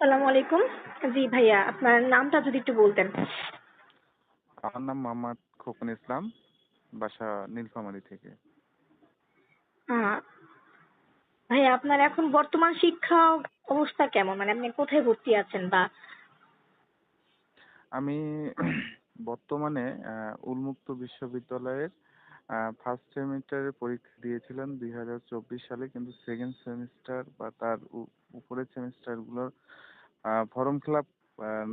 আসসালামু আলাইকুম। জি ভাইয়া, আপনার নামটা যদি একটু বলতেন। আমার নাম মোহাম্মদ খোকন ইসলাম, বাসা নীলফামারী থেকে। আহ, ভাইয়া, আপনার এখন বর্তমান শিক্ষা অবস্থা কেমন? মানে আপনি কোথায় ভর্তি আছেন বা আমি বর্তমানে উন্মুক্ত বিশ্ববিদ্যালয়ের ফার্স্ট সেমিস্টারের পরীক্ষা দিয়েছিলাম 2024 সালে, কিন্তু সেকেন্ড সেমিস্টার বা তার উপরের সেমিস্টারগুলোর ফর্ম ফিল আপ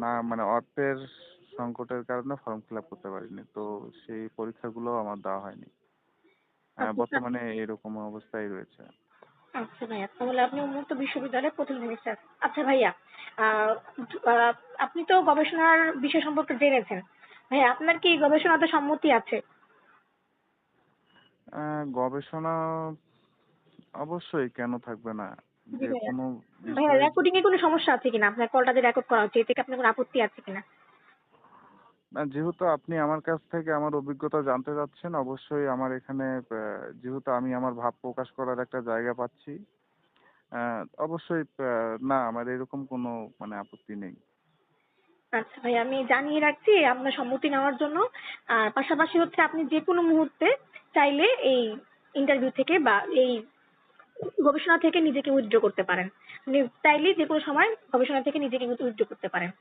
না, মানে অর্থের সংকটের কারণে ফর্ম ফিল আপ করতে পারিনি, তো সেই পরীক্ষাগুলো আমার দেওয়া হয়নি। আচ্ছা। বর্তমানে এরকম অবস্থায় রয়েছে। আচ্ছা ভাইয়া, তাহলে আপনি উন্মুক্ত বিশ্ববিদ্যালয়ে প্রথম সেমিস্টার। আচ্ছা ভাইয়া, আহ, আহ, আপনি তো গবেষণার বিষয় সম্পর্কে জেনেছেন। ভাইয়া, আপনার কি গবেষণাতে সম্মতি আছে? গবেষণা অবশ্যই, কেন থাকবে না? জি যে ভাইয়া। কোনো ভাইয়া, বিষয়ে রেকর্ডিং এ কোনো সমস্যা আছে কিনা? আপনার কলটা যে রেকর্ড করা হচ্ছে, এতে কি আপনার কোনো আপত্তি আছে কিনা? না, যেহেতু আপনি আমার কাছ থেকে আমার অভিজ্ঞতা জানতে চাচ্ছেন, অবশ্যই আমার এখানে যেহেতু আমি আমার ভাব প্রকাশ করার একটা জায়গা পাচ্ছি, অবশ্যই না, আমার এরকম কোনো মানে আপত্তি নেই। আচ্ছা ভাই, আমি জানিয়ে রাখছি আপনার সম্মতি নেওয়ার জন্য। আর পাশাপাশি হচ্ছে আপনি যে কোনো মুহূর্তে চাইলে এই ইন্টারভিউ থেকে বা এই গবেষণা থেকে নিজেকে উইথড্র করতে পারেন। আপনি চাইলেই যে কোনো সময় গবেষণা থেকে নিজেকে উইথড্র করতে পারেন।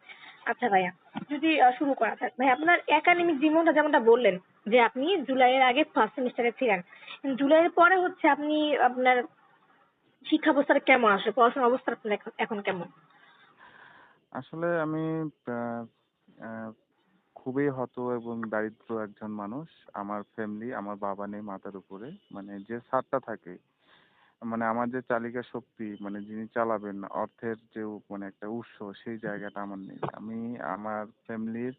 আচ্ছা ভাইয়া, যদি শুরু করা যাক। ভাই, আপনার একাডেমিক জীবনটা যেমনটা বললেন যে আপনি জুলাইয়ের আগে ফার্স্ট সেমিস্টারে ছিলেন, জুলাইয়ের পরে হচ্ছে আপনি আপনার শিক্ষা অবস্থাটা কেমন আসে, পড়াশোনার অবস্থা আপনার এখন কেমন? আসলে আমি আহ, আহ, খুবই হত এবং দারিদ্র একজন মানুষ। আমার ফ্যামিলি, আমার বাবা নেই মাথার উপরে, মানে যে ছাদটা থাকে, মানে আমার যে চালিকা শক্তি, মানে যিনি চালাবেন, অর্থের যে মানে একটা উৎস, সেই জায়গাটা আমার নেই। আমি আমার ফ্যামিলির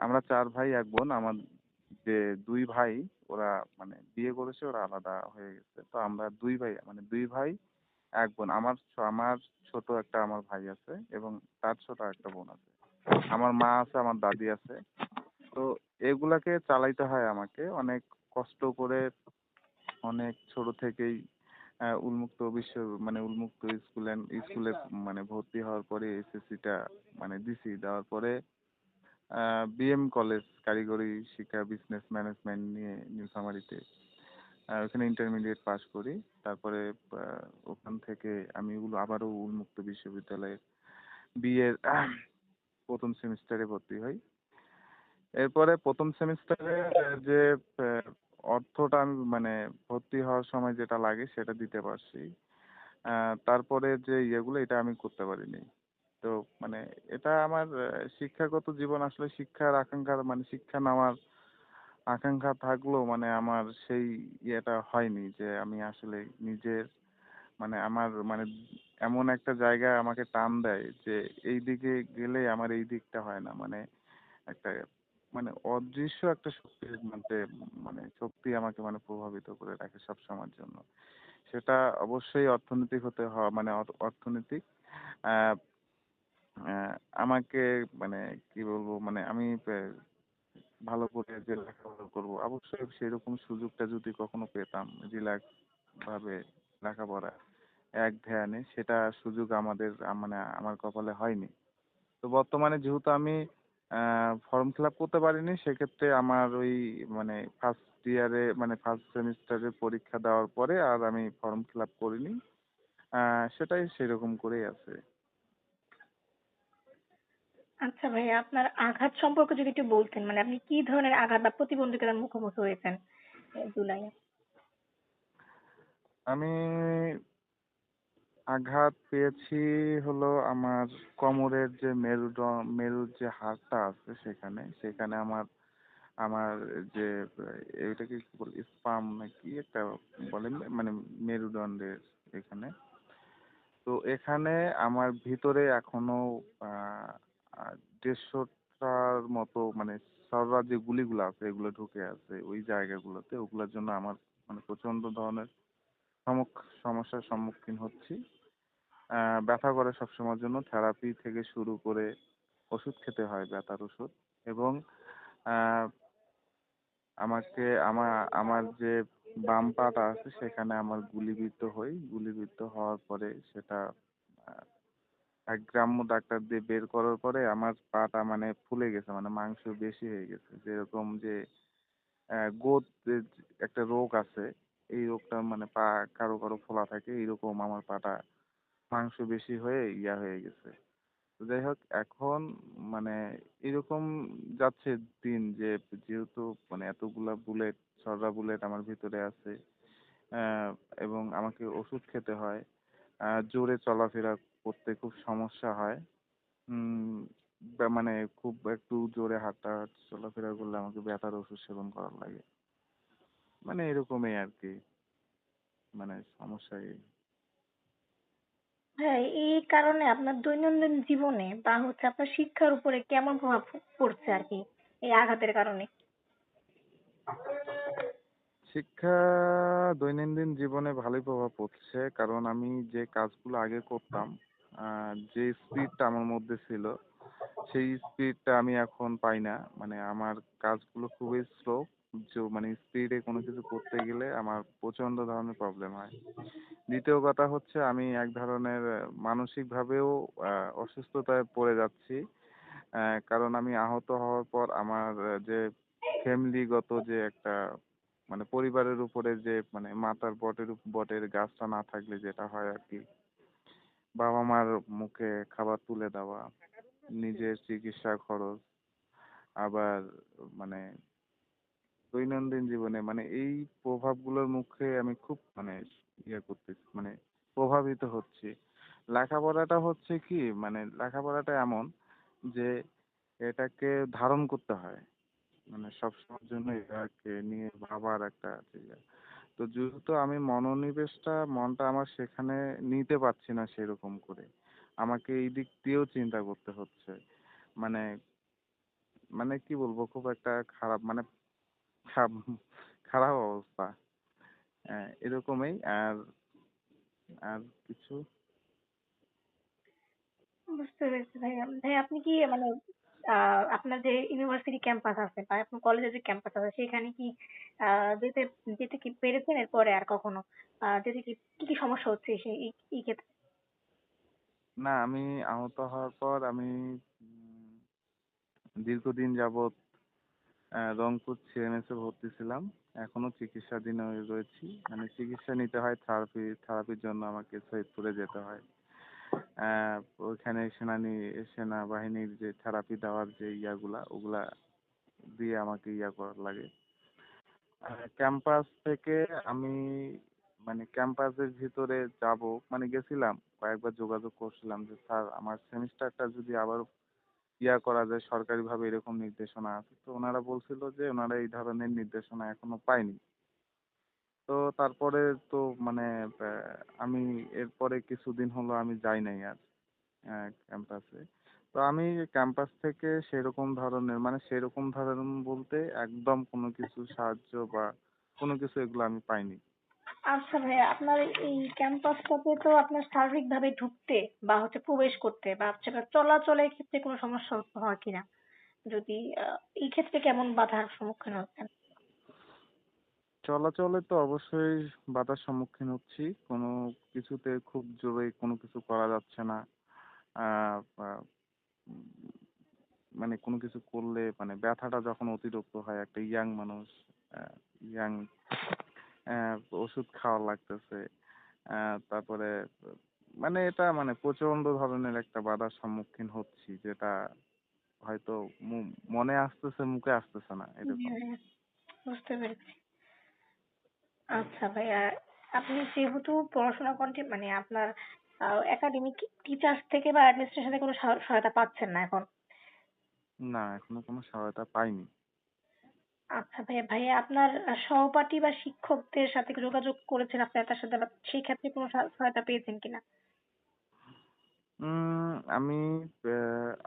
আমরা চার ভাই এক বোন। আমার যে দুই ভাই, ওরা মানে বিয়ে করেছে, ওরা আলাদা হয়ে গেছে। তো আমরা দুই ভাই, মানে দুই ভাই এক বোন। আমার ছোট একটা আমার ভাই আছে এবং তার ছোট একটা বোন আছে। আমার মা আছে, আমার দাদি আছে। তো এগুলাকে চালাইতে হয় আমাকে অনেক কষ্ট করে। অনেক ছোট থেকেই উন্মুক্ত স্কুলে মানে ভর্তি হওয়ার পরে এসএসসিটা মানে দিছি। দেওয়ার পরে বিএম কলেজ কারিগরি শিক্ষা বিজনেস ম্যানেজমেন্ট নিয়ে নীলফামারীতে, ওখানে ইন্টারমিডিয়েট পাস করি। তারপরে ওখান থেকে আমি আবারও উন্মুক্ত বিশ্ববিদ্যালয়ে বিএর প্রথম সেমিস্টারে ভর্তি হই। এরপরে প্রথম সেমিস্টারে যে আহ, অর্থটা আমি মানে ভর্তি হওয়ার সময় যেটা লাগে সেটা দিতে পারছি। তারপরে যে ইয়েগুলো, এটা আমি করতে পারিনি। তো মানে এটা আমার শিক্ষাগত জীবন, আসলে শিক্ষার আকাঙ্ক্ষা, মানে শিক্ষা নেওয়ার আকাঙ্ক্ষা থাকলেও মানে আমার সেই ইয়েটা হয়নি যে আমি আসলে নিজের মানে আমার মানে এমন একটা জায়গা আমাকে টান দেয় যে এই দিকে গেলে আমার এই দিকটা হয় না, মানে একটা মানে অদৃশ্য একটা শক্তির মধ্যে, মানে শক্তি আমাকে মানে প্রভাবিত করে রাখে সব সময়ের জন্য। সেটা অবশ্যই অর্থনৈতিক হতে হয়, মানে অর্থনৈতিক আহ, আহ, আমাকে মানে কি বলবো, মানে আমি ভালো করে যে লেখাপড়া করবো, অবশ্যই সেরকম সুযোগটা যদি কখনো পেতাম, রিল্যাক্স ভাবে লেখাপড়া এক ধ্যানে, সেটা সুযোগ মানে আমার কপালে হয়নি। তো বর্তমানে যেহেতু আমি ফর্ম ফিল আপ করতে পারিনি, সেক্ষেত্রে আমার ওই মানে ফার্স্ট ইয়ারে মানে ফার্স্ট সেমিস্টারের পরীক্ষা দেওয়ার পরে আর আমি ফর্ম ফিল আপ করিনি। সেটাই সেরকম করেই আছে। আচ্ছা ভাইয়া, আপনার আঘাত সম্পর্কে যদি একটু বলতেন, মানে আপনি কি ধরনের আঘাত বা প্রতিবন্ধকতার মুখোমুখি হয়েছেন জুলাইয়ে? আমি আঘাত পেয়েছি হলো আমার কোমরের যে মেরুর যে হাড়টা আছে, সেখানে সেখানে আমার আমার যে এটাকে কি বলে, স্পাম নাকি একটা বলেন, মানে মেরুদণ্ডের এখানে। তো এখানে আমার ভিতরে এখনো আহ, 150টার মতো মানে সররা যে গুলিগুলো আছে, এগুলো ঢুকে আছে ওই জায়গাগুলোতে। ওগুলোর জন্য আমার মানে প্রচন্ড ধরনের সমস্যার সম্মুখীন হচ্ছি। ব্যথা করে সবসময়ের জন্য, থেরাপি থেকে শুরু করে ওষুধ খেতে হয়, ব্যথার ওষুধ। এবং আহ, আমাকে আমার আমার যে বাম পাটা আছে, সেখানে আমার গুলিবিদ্ধ হই। গুলিবিদ্ধ হওয়ার পরে সেটা এক গ্রাম্য ডাক্তার দিয়ে বের করার পরে আমার পাটা মানে ফুলে গেছে, মানে মাংস বেশি হয়ে গেছে। যেরকম যে গোঁত যে একটা রোগ আছে, এই রোগটা মানে পা কারো কারো ফোলা থাকে, এইরকম আমার পাটা মাংস বেশি হয়ে হয়ে গেছে। তো যাই হোক, এখন মানে এরকম যাচ্ছে দিন যে যেহেতু মানে এতগুলা বুলেট, ছড়া বুলেট আমার ভিতরে আছে, আহ, এবং আমাকে ওষুধ খেতে হয়, জোরে চলাফেরা করতে খুব সমস্যা হয়। উম, মানে খুব একটু জোরে হাঁটা চলাফেরা করলে আমাকে ব্যথার ওষুধ সেবন করার লাগে। মানে এরকমই আর কি, মানে সমস্যা এই। হ্যাঁ, এই কারণে আপনার দৈনন্দিন জীবনে বা হচ্ছে আপনার শিক্ষার উপরে কেমন প্রভাব পড়ছে আর কি এই আঘাতের কারণে? শিক্ষা দৈনন্দিন জীবনে ভালোই প্রভাব পড়ছে, কারণ আমি যে কাজগুলো আগে করতাম, যে স্পিডটা আমার মধ্যে ছিল, সেই স্পিডটা আমি এখন পাই না। মানে আমার কাজগুলো খুবই স্লো। মানে স্পিডে কোনো কিছু করতে গেলে আমার প্রচন্ড ধরনের প্রবলেম হয়। দ্বিতীয় কথা হচ্ছে আমি এক ধরনের মানসিকভাবেও অসুস্থতায় পড়ে যাচ্ছি। কারণ আমি আহত হওয়ার পর আমার যে ফ্যামিলিগত যে একটা মানে পরিবারের উপরে যে মানে মাথার বটের গাছটা না থাকলে যেটা হয় আর কি, বাবা মার মুখে খাবার তুলে দেওয়া, নিজের চিকিৎসা খরচ, আবার মানে দৈনন্দিন জীবনে মানে এই প্রভাবগুলোর মুখে আমি খুব মানে করতেছি, মানে প্রভাবিত হচ্ছি। লেখাপড়াটা হচ্ছে কি, মানে লেখাপড়াটা এমন যে এটাকে ধারণ করতে হয়, মানে সবসময়ের জন্য এটাকে নিয়ে ভাবার একটা ইয়ে। তো যেহেতু আমি মনটা আমার সেখানে নিতে পারছি না সেরকম করে, আমাকে এই দিক দিয়েও চিন্তা করতে হচ্ছে। মানে মানে কি বলবো, খুব একটা খারাপ মানে খারাপ খারাপ অবস্থা। এরকমই। আর আর কিছু বুঝতে পেরেছি ভাইয়া। ভাই আপনি কি মানে আপনার যে ইউনিভার্সিটি ক্যাম্পাস আছে বা আপনার কলেজের যে ক্যাম্পাস আছে সেখানে কি যেতে যেতে কি পেরেছেন এরপরে আর কখনো? যেতে কি কি কি সমস্যা হচ্ছে সেই এই ক্ষেত্রে? না, আমি আহত হওয়ার পর আমি উম, দীর্ঘদিন যাবৎ রংপুর সিএমএস এ ভর্তি ছিলাম। এখনো চিকিৎসাধীন রয়েছি। মানে চিকিৎসা নিতে হয়, থেরাপির জন্য আমাকে সৈয়দপুরে যেতে হয়। আহ, ওইখানে সেনাবাহিনীর যে থেরাপি দেওয়ার যে ওগুলা দিয়ে আমাকে করার লাগে। ক্যাম্পাস থেকে আমি মানে ক্যাম্পাসের ভিতরে যাব, মানে গেছিলাম, কয়েকবার যোগাযোগ করছিলাম যে স্যার আমার সেমিস্টারটা যদি আবার করা যায় সরকারিভাবে, এরকম নির্দেশনা আছে। তো ওনারা বলছিল যে ওনারা এই ধরনের নির্দেশনা এখনো পায়নি। তো তারপরে তো মানে আমি এরপরে কিছুদিন হলো আমি যাই নাই আর ক্যাম্পাসে। তো আমি ক্যাম্পাস থেকে সেরকম ধরনের বলতে একদম কোনো কিছু সাহায্য বা কোনো কিছু এগুলো আমি পাইনি। আচ্ছা ভাইয়া, আপনার এই ক্যাম্পাসটাতে তো আপনার স্বাভাবিকভাবে ঢুকতে বা হচ্ছে প্রবেশ করতে বা হচ্ছে বা চলাচলের ক্ষেত্রে কোনো সমস্যা হয় কিনা? যদি এই ক্ষেত্রে কেমন বাধার সম্মুখীন হচ্ছেন? চলাচলে তো অবশ্যই বাধার সম্মুখীন হচ্ছি। কোনো কিছুতে খুব জোরে কোনো কিছু করা যাচ্ছে না। আহ, আহ, উম, মানে কোনো কিছু করলে মানে ব্যথাটা যখন অতিরিক্ত হয়, একটা ইয়াং মানুষ, ইয়াং ওষুধ খাওয়া লাগতেছে। তারপরে মানে এটা মানে প্রচন্ড ধরনের একটা বাধার সম্মুখীন হচ্ছি, যেটা হয়তো মনে আসতেছে, মুখে আসতেছে না, জি এরকম। ভাইয়া, বুঝতে পেরেছি। আচ্ছা ভাইয়া, আপনি যেহেতু পড়াশোনা মানে আপনার একাডেমিক টিচার্স থেকে বা অ্যাডমিনিস্ট্রেশন থেকে কোনো সহায়তা পাচ্ছেন না এখন? না, এখনো কোনো সহায়তা পাইনি। আচ্ছা ভাইয়া, ভাইয়া আপনার সহপাঠী বা শিক্ষকদের সাথে কি যোগাযোগ করেছেন আপনার তার সাথে, বা সেই ক্ষেত্রে কোনো সহায়তা পেয়েছেন কিনা? আমি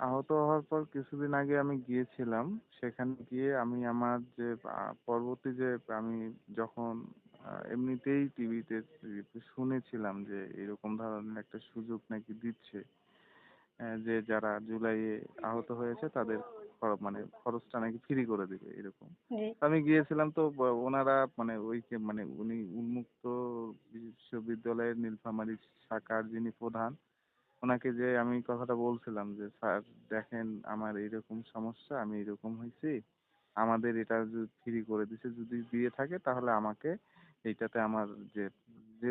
আহত হওয়ার পর কিছুদিন আগে আমি গিয়েছিলাম। সেখানে গিয়ে আমি আমার যে পরবর্তী যে আমি যখন এমনিতেই টিভিতে শুনেছিলাম যে এরকম ধরনের একটা সুযোগ নাকি দিচ্ছে, যে যারা জুলাইয়ে আহত হয়েছে তাদের মানে খরচটা নাকি ফ্রি করে দিবে, এরকম। জি। তো আমি গিয়েছিলাম, তো ওনারা মানে মানে উনি উন্মুক্ত বিশ্ববিদ্যালয়ের নীলফামারী শাখার যিনি প্রধান, ওনাকে যে আমি কথাটা বলছিলাম যে স্যার দেখেন আমার এইরকম সমস্যা, আমি এরকম হয়েছি, আমাদের এটা ফ্রি করে দিছে, যদি দিয়ে থাকে তাহলে আমাকে এইটাতে আমার যে যে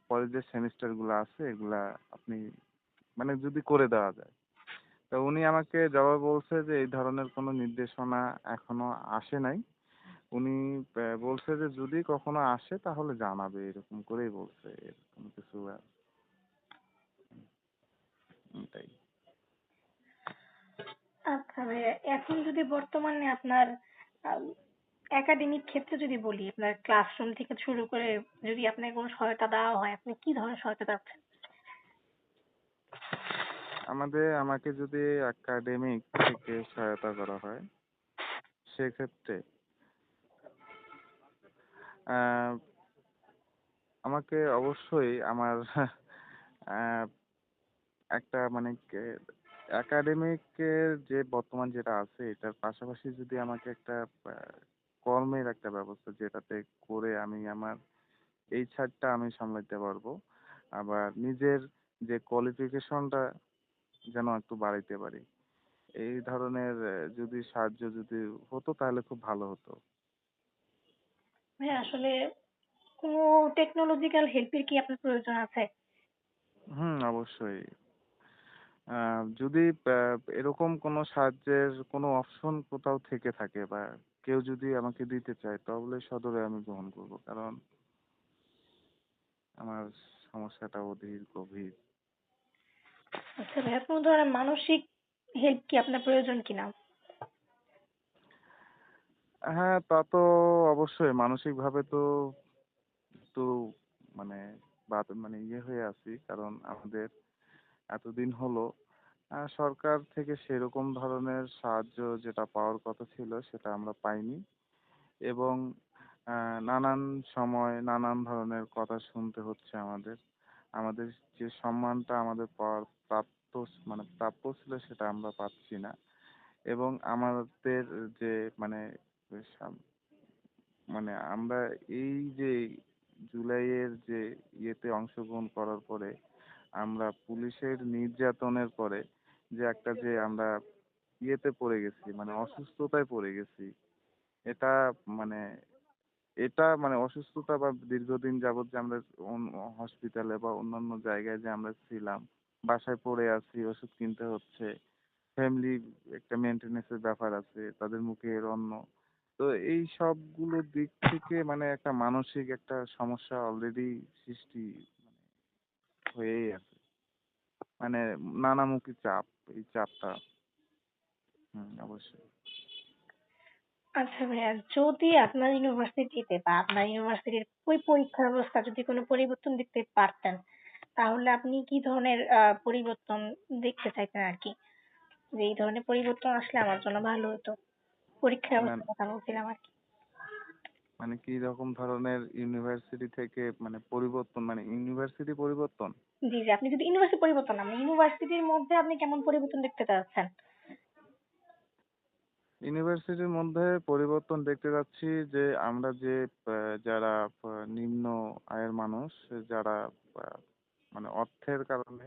পরের যে সেমিস্টার গুলো আছে এগুলা আপনি মানে যদি করে দেওয়া যায়। তো উনি আমাকে জবাবে বলছে যে এই ধরনের কোনো নির্দেশনা এখনো আসে নাই। উনি বলছে যে যদি কখনো আসে তাহলে জানাবে, এরকম করেই বলছে, এরকম কিছু আর এটাই। আচ্ছা ভাইয়া, এখন যদি বর্তমানে আপনার একাডেমিক ক্ষেত্রে যদি বলি, আপনার ক্লাসরুম থেকে শুরু করে যদি আপনাকে কোনো সহায়তা দেওয়া হয়, আপনি কি ধরনের সহায়তা চাচ্ছেন? আমাকে যদি একাডেমিক থেকে সহায়তা করা হয় সেক্ষেত্রে আহ, আমাকে অবশ্যই আমার আহ, একটা মানে একাডেমিকের যে বর্তমান যেটা আছে এটার পাশাপাশি যদি আমাকে একটা আহ, কর্মের একটা ব্যবস্থা যেটাতে করে আমি আমার এই ছাড়টা আমি সামলাতে পারবো, আবার নিজের যে কোয়ালিফিকেশনটা যেন একটু বাড়াইতে পারি, এই ধরনের যদি সাহায্য যদি হতো তাহলে খুব ভালো হতো। ভাইয়া আসলে কোনো টেকনোলজিক্যাল হেল্পের কি আপনার প্রয়োজন আছে? হুম, অবশ্যই। যদি এরকম কোনো সাহায্যের কোনো অপশন কোথাও থেকে থাকে বা কেউ যদি আমাকে দিতে চায় তাহলে সদরে আমি গ্রহণ করব, কারণ আমার সমস্যাটা অধীর গভীর। আচ্ছা ভাইয়া, কোনো ধরনের মানসিক হেল্প কি আপনার প্রয়োজন কিনা? হ্যাঁ, তা তো অবশ্যই, মানসিকভাবে তো একটু মানে মানে ইয়ে হয়ে আছি, কারণ আমাদের এতদিন হলো সরকার থেকে সেরকম ধরনের সাহায্য যেটা পাওয়ার কথা ছিল সেটা আমরা পাইনি, এবং নানান সময় নানান ধরনের কথা শুনতে হচ্ছে আমাদের। আমাদের যে সম্মানটা আমাদের পাওয়ার প্রাপ্ত মানে প্রাপ্য ছিল সেটা আমরা পাচ্ছি না, এবং আমাদের যে মানে সাম- মানে আমরা এই যে জুলাইয়ের যে ইয়েতে অংশগ্রহণ করার পরে আমরা পুলিশের নির্যাতনের পরে যে একটা যে আমরা ইয়েতে পড়ে গেছি, মানে অসুস্থতায় পড়ে গেছি, এটা মানে অসুস্থতা বা দীর্ঘদিন যাবৎ যে আমরা হসপিটালে বা অন্যান্য জায়গায় যে আমরা ছিলাম, বাসায় পড়ে আছি, ওষুধ কিনতে হচ্ছে, ফ্যামিলি একটা মেনটেনেন্সের ব্যাপার আছে, তাদের মুখের অন্ন, তো এই সবগুলো দিক থেকে মানে একটা মানসিক একটা সমস্যা অলরেডি সৃষ্টি হয়েই আছে, মানে নানামুখী চাপ, এই চাপটা। হুম, অবশ্যই। আচ্ছা ভাইয়া, যদি আপনার ইউনিভার্সিটিতে বা আপনার ইউনিভার্সিটির ওই পরীক্ষা ব্যবস্থা যদি কোনো পরিবর্তন দেখতে পারতেন, তাহলে আপনি কি ধরনের পরিবর্তন দেখতে চাইতেন আর কি? যে এই ধরনের পরিবর্তন আসলে আমার জন্য ভালো হতো। পরীক্ষা মানে ব্যবস্থার কথা বলছিলাম আর কি। মানে কি রকম ধরনের ইউনিভার্সিটি থেকে মানে পরিবর্তন, মানে ইউনিভার্সিটি পরিবর্তন? জি, জি। আপনি যদি ইউনিভার্সিটি পরিবর্তন না, মানে ইউনিভার্সিটির মধ্যে আপনি কেমন পরিবর্তন দেখতে চাচ্ছেন? ইউনিভার্সিটির মধ্যে পরিবর্তন দেখতে যাচ্ছি যে আমরা যে যারা নিম্ন আয়ের মানুষ, যারা আহ, মানে অর্থের কারণে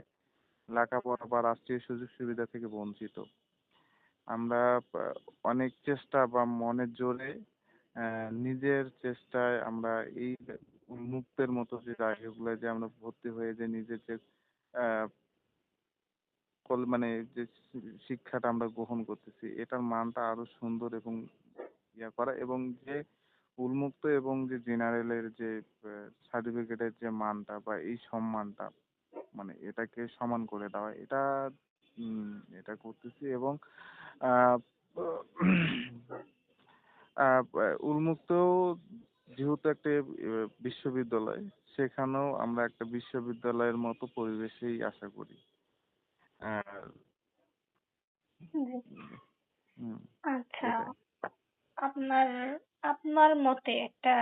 লেখাপড়া বা রাষ্ট্রীয় সুযোগ সুবিধা থেকে বঞ্চিত, আমরা অনেক চেষ্টা বা মনের জোরে নিজের চেষ্টায় আমরা এই উন্মুক্তের মতো যে জায়গাগুলো যে আমরা ভর্তি হয়ে যে নিজের যে আহ, মানে যে শিক্ষাটা আমরা গ্রহণ করতেছি এটার মানটা আরো সুন্দর এবং ইয়া করা, এবং যে উন্মুক্ত এবং যে জেনারেলের যে সার্টিফিকেটের যে মানটা বা এই সম্মানটা, মানে এটাকে সমান করে দেওয়া, এটা এটা করতেছি, এবং আহ, উন্মুক্ত যেহেতু একটা বিশ্ববিদ্যালয়, সেখানেও আমরা একটা বিশ্ববিদ্যালয়ের মতো পরিবেশেই আশা করি। আর জি। হুম, আচ্ছা, এটাই। আপনার আপনার মতে একটা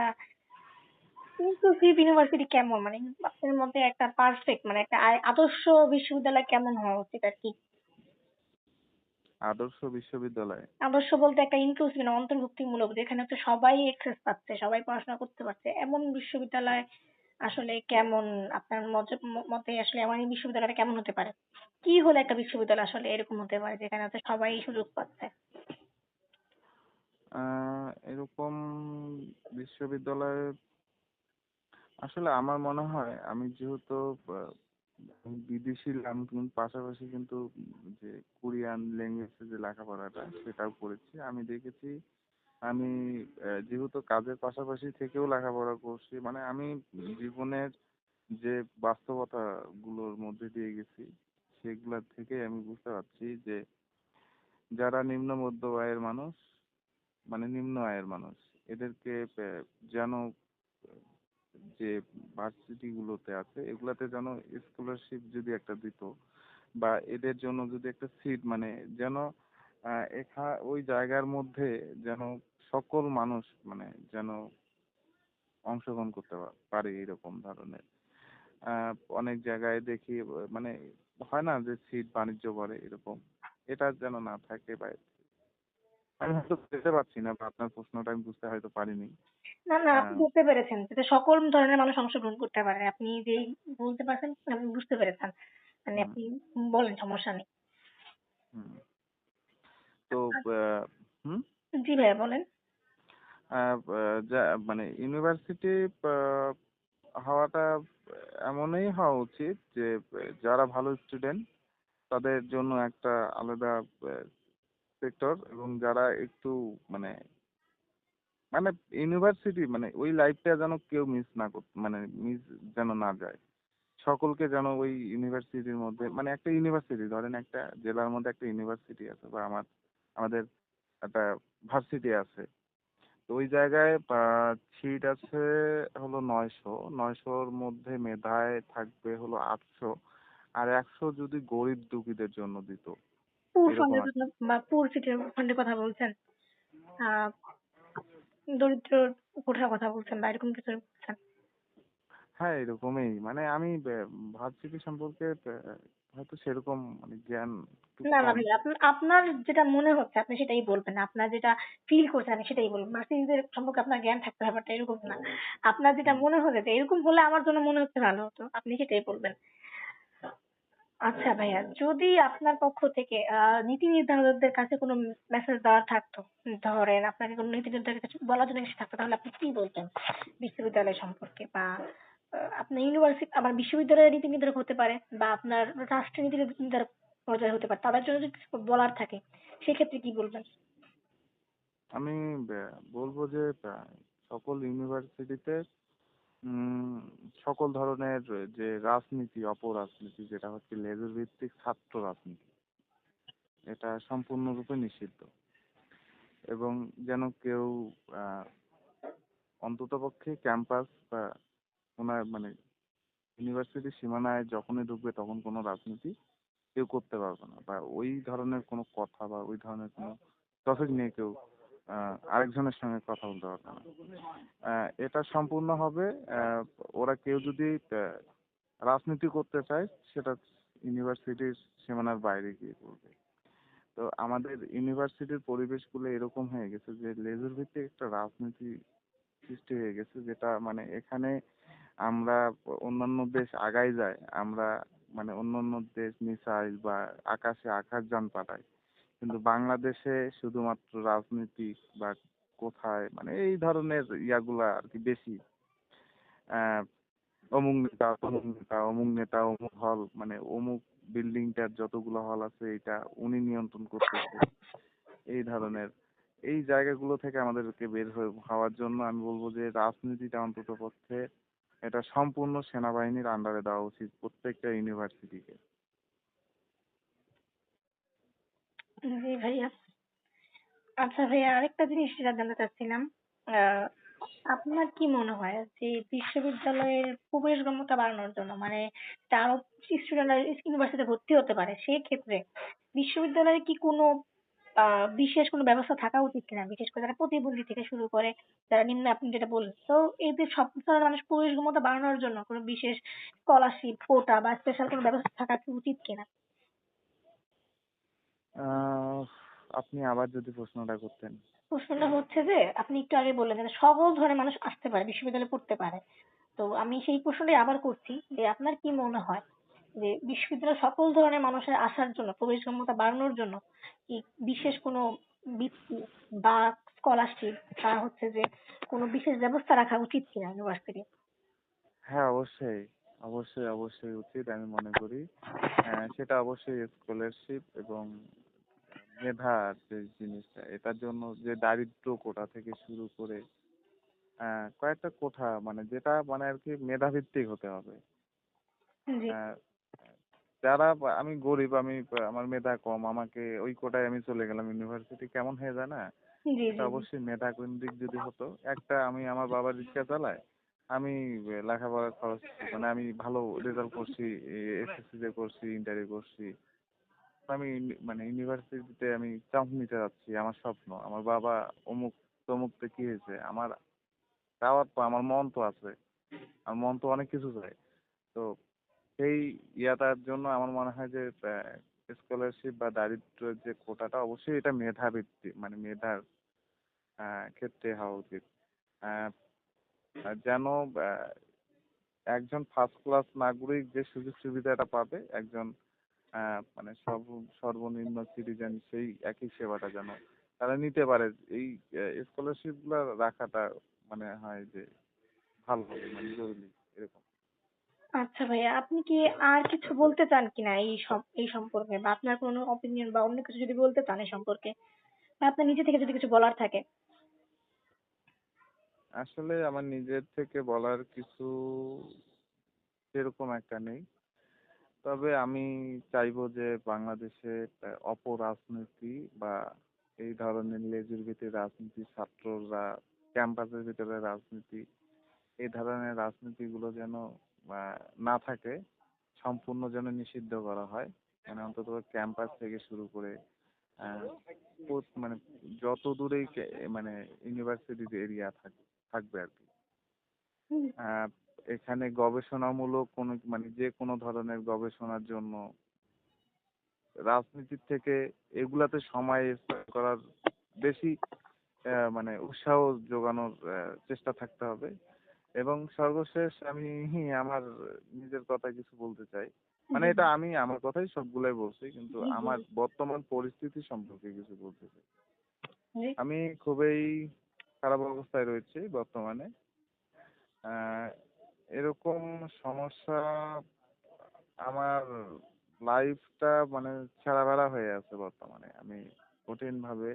ইনক্লুসিভ ইউনিভার্সিটি কেমন? মানে আপনার মতে একটা পারফেক্ট, মানে একটা আদর্শ বিশ্ববিদ্যালয় কেমন হওয়া উচিত আর কি? আদর্শ বিশ্ববিদ্যালয়। আদর্শ বলতে একটা ইনক্লুসিভ মানে অন্তর্ভুক্তিমূলক, যেখানে হচ্ছে সবাই অ্যাক্সেস পাচ্ছে, সবাই পড়াশোনা করতে পারছে, এমন বিশ্ববিদ্যালয় আসলে কেমন আপনার মতে আসলে এমন এই বিশ্ববিদ্যালয়টা কেমন হতে পারে? কি হলে একটা বিশ্ববিদ্যালয় আসলে এরকম হতে পারে যেখানে হচ্ছে সবাই সুযোগ পাচ্ছে? এরকম বিশ্ববিদ্যালয়ে আসলে আমার মনে হয় আমি যেহেতু আহ, আমি বিদেশি কিন্তু পাশাপাশি কিন্তু যে কোরিয়ান ল্যাঙ্গুয়েজে যে লেখাপড়াটা সেটাও করেছি। আমি দেখেছি আমি যেহেতু কাজের পাশাপাশি থেকেও লেখাপড়া করছি, মানে আমি জীবনের যে বাস্তবতা গুলোর মধ্যে দিয়ে গেছি সেগুলা থেকে আমি বুঝতে পারছি যে যারা নিম্ন মধ্য আয়ের মানুষ, মানে নিম্ন আয়ের মানুষ, এদেরকে যেন যে ভার্সিটি গুলোতে আছে এগুলাতে যেন স্কলারশিপ যদি একটা দিত, বা এদের জন্য যদি একটা সিট, মানে যেন ওই জায়গার মধ্যে যেন সকল মানুষ মানে যেন অংশগ্রহণ করতে পারে এরকম ধরনের। অনেক জায়গায় দেখি মানে হয় না যে সিট বাণিজ্য করে এরকম, এটা যেন না থাকে। বা আমি হয়তো বুঝতে পারছি না, বা আপনার প্রশ্নটা আমি বুঝতে হয়তো পারিনি। না, না, আপনি আহ, বুঝতে পেরেছেন। যাতে সকল ধরনের মানুষ অংশগ্রহণ করতে পারে। আপনি যেই বলতে পারছেন আপনি বুঝতে পেরেছেন। মানে হুম, আপনি বলেন, সমস্যা নেই। হুম। তো হুম জি ভাইয়া বলেন। যা মানে ইউনিভার্সিটি হওয়াটা এমনই হওয়া উচিত যে যারা ভালো স্টুডেন্ট তাদের জন্য একটা আলাদা সেক্টর, এবং যারা একটু মানে মানে ইউনিভার্সিটি মানে ওই লাইফটা যেন কেউ মিস না করতে, মানে মিস যেন না যায়। সকলকে যেন ওই ইউনিভার্সিটির মধ্যে, মানে একটা ইউনিভার্সিটি ধরেন একটা জেলার মধ্যে একটা ইউনিভার্সিটি আছে, বা আমাদের একটা ভার্সিটি আছে। তো ওই জায়গায় সিট আছে হলো 900, 900-র মধ্যে মেধায় থাকবে হলো 800, আর 100 যদি গরিব দুঃখীদের জন্য দিত পুর এরকম ফান্ডের একটা। কথা বা পুর সিটের ফান্ডের কথা বলছেন। আহ দরিদ্র কোঠার কথা বলছেন বা এরকম কিছু বলছেন। হ্যাঁ এরকমই, মানে আমি ভার্সিটি সম্পর্কে হয়তো সেরকম মানে জ্ঞান একটু না, না কম। ভাইয়া, আপনার যেটা মনে হচ্ছে আপনি সেটাই বলবেন। আপনার যেটা ফিল করছেন আপনি সেটাই বলবেন। ভার্সিটিদের সম্পর্কে আপনার জ্ঞান থাকতে হবে ব্যাপারটা এরকম না। আপনার যেটা হুম। মনে হচ্ছে যে এরকম হলে আমার জন্য মনে হচ্ছে ভালো হতো। আপনি সেটাই বলবেন। আচ্ছা ভাইয়া, যদি আপনার পক্ষ থেকে নীতি নির্ধারকদের কাছে কোনো মেসেজ দেওয়ার থাকতো, ধরেন আপনাকে কোনো নীতি নির্ধারকের কাছে বলার জন্য কিছু থাকতো, তাহলে আপনি কি বলতেন বিশ্ববিদ্যালয় সম্পর্কে? বা আপনার ইউনিভার্সিটি আবার বিশ্ববিদ্যালয়ের নীতি নির্ধারক হতে পারে, বা আপনার রাষ্ট্রীয় নীতি নির্ধারক পর্যায়ে হতে পারে। তাদের জন্য যদি কিছু বলার থাকে সেক্ষেত্রে কি বলবেন? আমি বলবো যে সকল ইউনিভার্সিটিতে উম সকল ধরনের যে রাজনীতি, অপরাজনীতি, যেটা হচ্ছে লেজুর ভিত্তিক ছাত্র রাজনীতি, এটা সম্পূর্ণরূপে নিষিদ্ধ। এবং যেন কেউ আহ অন্ততপক্ষে ক্যাম্পাস বা ওনার মানে ইউনিভার্সিটির সীমানায় যখনই ঢুকবে তখন কোনো রাজনীতি কেউ করতে পারবে না, বা ওই ধরনের কোনো কথা বা ওই ধরনের কোনো টপিক নিয়ে কেউ আরেকজনের সঙ্গে কথা বলতে পারবে না। এটা সম্পূর্ণ হবে আহ, ওরা কেউ যদি রাজনীতি করতে চায় সেটা ইউনিভার্সিটির সীমানার বাইরে গিয়ে করবে। তো আমাদের ইউনিভার্সিটির পরিবেশগুলো এরকম হয়ে গেছে যে লেজুর ভিত্তিক একটা রাজনীতি সৃষ্টি হয়ে গেছে, যেটা মানে এখানে আমরা অন্যান্য দেশ আগায় যায়, আমরা মানে অন্যান্য দেশ মিসাইল বা আকাশে আকাশযান পাঠায়, কিন্তু বাংলাদেশে শুধুমাত্র রাজনীতি বা কোথায় মানে এই ধরনের ইয়াগুলা আর কি বেশি। আহ অমুক নেতা তমুক নেতা, অমুক নেতা অমুক হল, মানে অমুক বিল্ডিংটার যতগুলো হল আছে এটা উনি নিয়ন্ত্রণ করতেছে, এই ধরনের। এই জায়গাগুলো থেকে আমাদেরকে বের হওয়ার জন্য আমি বলবো যে রাজনীতিটা অন্তত পক্ষে এটা সম্পূর্ণ সেনাবাহিনীর আন্ডারে দেওয়া উচিত প্রত্যেকটা ইউনিভার্সিটিকে। জি ভাইয়া। আচ্ছা ভাইয়া, আরেকটা জিনিস যেটা জানতে চাচ্ছিলাম, আহ আপনার কি মনে হয় যে বিশ্ববিদ্যালয়ের প্রবেশগম্যতা বাড়ানোর জন্য, মানে আরো স্টুডেন্টরা ইউনিভার্সিটিতে ভর্তি হতে পারে, সেই ক্ষেত্রে বিশ্ববিদ্যালয়ে কি কোনো বিশেষ কোনো ব্যবস্থা থাকা উচিত কিনা? বিশেষ করে যারা প্রতিবন্ধী থেকে শুরু করে যারা নিম্ন, আপনি যেটা বললেন, তো এদের সব ধরনের মানুষ প্রবেশগম্যতা বাড়ানোর জন্য কোনো বিশেষ স্কলারশিপ, কোটা বা স্পেশাল কোনো ব্যবস্থা থাকা কি উচিত কিনা? আহ আপনি আবার যদি প্রশ্নটা করতেন। প্রশ্নটা হচ্ছে যে আপনি একটু আগে বললেন যে সকল ধরনের মানুষ আসতে পারে, বিশ্ববিদ্যালয়ে পড়তে পারে। তো আমি সেই প্রশ্নটাই আবার করছি যে আপনার কি মনে হয় যে বিশ্ববিদ্যালয়ে সকল ধরনের মানুষের আসার জন্য প্রবেশগম্যতা বাড়ানোর জন্য কি বিশেষ কোনো বৃত্তি বা স্কলারশিপ বা হচ্ছে যে কোনো বিশেষ ব্যবস্থা রাখা উচিত কিনা ইউনিভার্সিটি? হ্যাঁ, অবশ্যই, অবশ্যই, অবশ্যই উচিত আমি মনে করি। সেটা অবশ্যই স্কলারশিপ এবং মেধার যে জিনিসটা, এটার জন্য যে দারিদ্র কোটা থেকে শুরু করে কয়েকটা কোঠা, মানে যেটা মানে আর কি মেধাভিত্তিক হতে হবে। জি, আহ, আমি গরিব, আমার মেধা কম, আমাকে ওই কোটায় আমি চলে গেলাম ইউনিভার্সিটি, কেমন হয়ে যায় না? জি, জি, এটা জি, অবশ্যই মেধা কেন্দ্রিক যদি হতো। আমি আমার বাবার রিক্সা চালাই, আমি লেখাপড়ার খরচ, মানে আমি ভালো রেজাল্ট করছি, এসএসসি তে করছি, ইন্টারে করছি, আমি মানে ইউনিভার্সিটিতে আমি চান্স নিতে যাচ্ছি, আমার স্বপ্ন। আমার বাবা অমুক তমুকতে কি হয়েছে, আমার চাওয়ার তো, আমার মন তো আছে, আমার মন তো অনেক কিছু চায়। তো সেই ইয়াটার জন্য আমার মনে হয় যে স্কলারশিপ বা দারিদ্র্যের যে কোটাটা, অবশ্যই এটা মেধাভিত্তিক, মানে মেধার ক্ষেত্রে হওয়া উচিত। আহ, যেন আহ, একজন ফার্স্ট ক্লাস নাগরিক যে সুযোগ সুবিধাটা পাবে, একজন মানে সর্বনিম্ন সিটিজেন সেই একই সেবাটা যেন তারা নিতে পারে। এই স্কলারশিপ গুলা রাখাটা মানে হয় যে ভালো হবে, মানে জরুরি এরকম। আচ্ছা ভাইয়া, আপনি কি আর কিছু বলতে চান কিনা এই সম্পর্কে, বা আপনার কোনো অপিনিয়ন বা অন্য কিছু যদি বলতে চান এই সম্পর্কে, বা আপনার নিজে থেকে যদি কিছু বলার থাকে? আসলে আমার নিজের থেকে বলার কিছু সেরকম একটা নেই। তবে আমি চাইবো যে বাংলাদেশে অপরাজনীতি বা এই ধরনের লেজুর ভিত্তিক রাজনীতি, ছাত্ররা ক্যাম্পাসের ভিতরে রাজনীতি, এই ধরনের রাজনীতিগুলো যেন না থাকে, সম্পূর্ণ যেন নিষিদ্ধ করা হয়। মানে অন্তত ক্যাম্পাস থেকে শুরু করে আহ, মানে যত দূরেই মানে ইউনিভার্সিটির এরিয়া থাকবে আর কি। হুম, আহ, এখানে গবেষণামূলক কোনো, মানে যে কোনো ধরনের গবেষণার জন্য রাজনীতির থেকে এগুলাতে সময় স্পেন্ড করার বেশি মানে উৎসাহ যোগানোর চেষ্টা থাকতে হবে। এবং সর্বশেষ আমি আমার নিজের কথা কিছু বলতে চাই। মানে জি, এটা আমি আমার কথাই সবগুলাই বলছি, কিন্তু জি, জি, আমার বর্তমান পরিস্থিতি সম্পর্কে কিছু বলতে চাই। জি, আমি খুবই খারাপ অবস্থায় রয়েছি বর্তমানে। আহ, এরকম সমস্যা, আমার লাইফটা মানে ছেঁড়াবেড়া হয়ে আছে বর্তমানে। আমি কঠিন ভাবে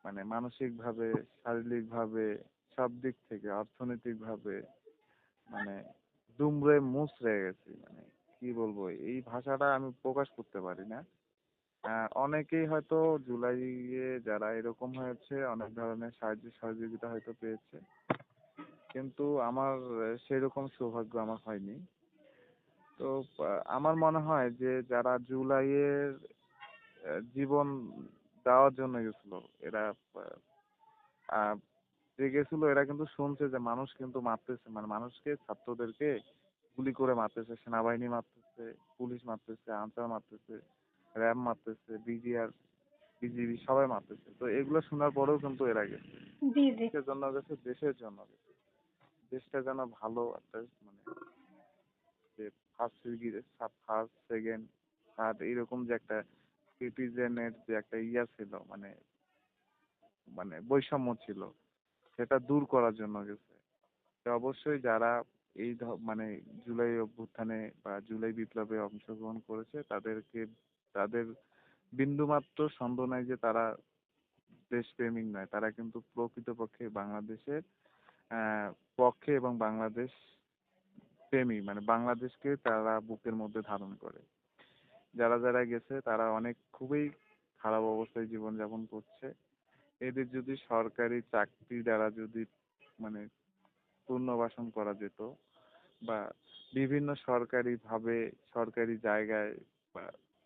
মানে মানসিক ভাবে, শারীরিক ভাবে, সব দিক থেকে, অর্থনৈতিক ভাবে মানে দুমড়ে মুচড়ে গেছি। মানে কি বলবো, এই ভাষাটা আমি প্রকাশ করতে পারি না। অনেকেই হয়তো জুলাইয়ে যারা এরকম হয়েছে, অনেক ধরনের সাহায্য সহযোগিতা হয়তো পেয়েছে, কিন্তু আমার সেরকম সৌভাগ্য আমার হয়নি। তো আমার মনে হয় যে যারা জুলাইয়ের জীবন দেওয়ার জন্য গেছিল, এরা আহ, যে গেছিল, এরা কিন্তু শুনছে যে মানুষ কিন্তু মারতেছে, মানে মানুষকে, ছাত্রদেরকে গুলি করে মারতেছে, সেনাবাহিনী মারতেছে, পুলিশ মারতেছে, আনসার মারতেছে, র্যাব মারতেছে, বিজিবি সবাই মারতেছে। তো এগুলো শোনার পরেও কিন্তু এরা গেছে। জি, জি, কিসের জন্য গেছে? দেশের জন্য গেছে। দেশটা যেন ভালো একটা, মানে যে ফার্স্ট সেকেন্ড থার্ড এরকম যে একটা সিটিজেনের যে একটা ইয়া ছিল, মানে মানে বৈষম্য ছিল, সেটা দূর করার জন্য গেছে। তো অবশ্যই যারা মানে জুলাই অভ্যুত্থানে বা জুলাই বিপ্লবে অংশগ্রহণ করেছে, তাদের বিন্দুমাত্র সন্দেহ নাই যে তারা দেশপ্রেমিক নয়, তারা কিন্তু প্রকৃতপক্ষে বাংলাদেশের আহ, পক্ষে এবং বাংলাদেশ প্রেমী, মানে বাংলাদেশকে তারা বুকের মধ্যে ধারণ করে। যারা যারা গেছে তারা অনেক খুবই খারাপ অবস্থায় জীবনযাপন করছে। এদের যদি সরকারি চাকরি দ্বারা যদি মানে পুনর্বাসন করা যেত, বা বিভিন্ন সরকারি ভাবে, সরকারি জায়গায়, বা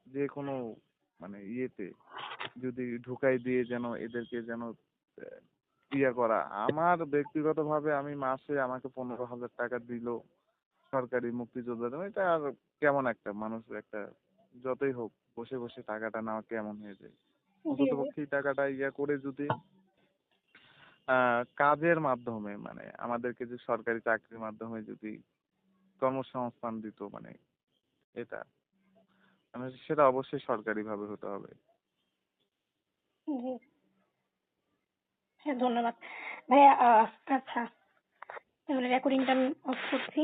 যে কোনো মানে ইয়েতে যদি ঢুকাই দিয়ে যেন এদেরকে যেন আহ, ইয়ে করা। আমার ব্যক্তিগতভাবে আমি মাসে আমাকে 15,000 টাকা দিল সরকারি মুক্তিযোদ্ধাদের, এটা আর কেমন, একটা মানুষ একটা যতই হোক বসে বসে টাকাটা নেওয়া কেমন হয়ে যায়। জি, অন্তত পক্ষে এই টাকাটা ইয়া করে যদি কাজের মাধ্যমে মানে আমাদেরকে যে সরকারি চাকরির মাধ্যমে যদি কর্মসংস্থান দিত মানে এটা মানে সেটা অবশ্যই সরকারিভাবে হতে হবে। জি, হ্যাঁ ধন্যবাদ ভাইয়া। আচ্ছা, তাহলে রেকর্ডিংটা আমি অফ করছি।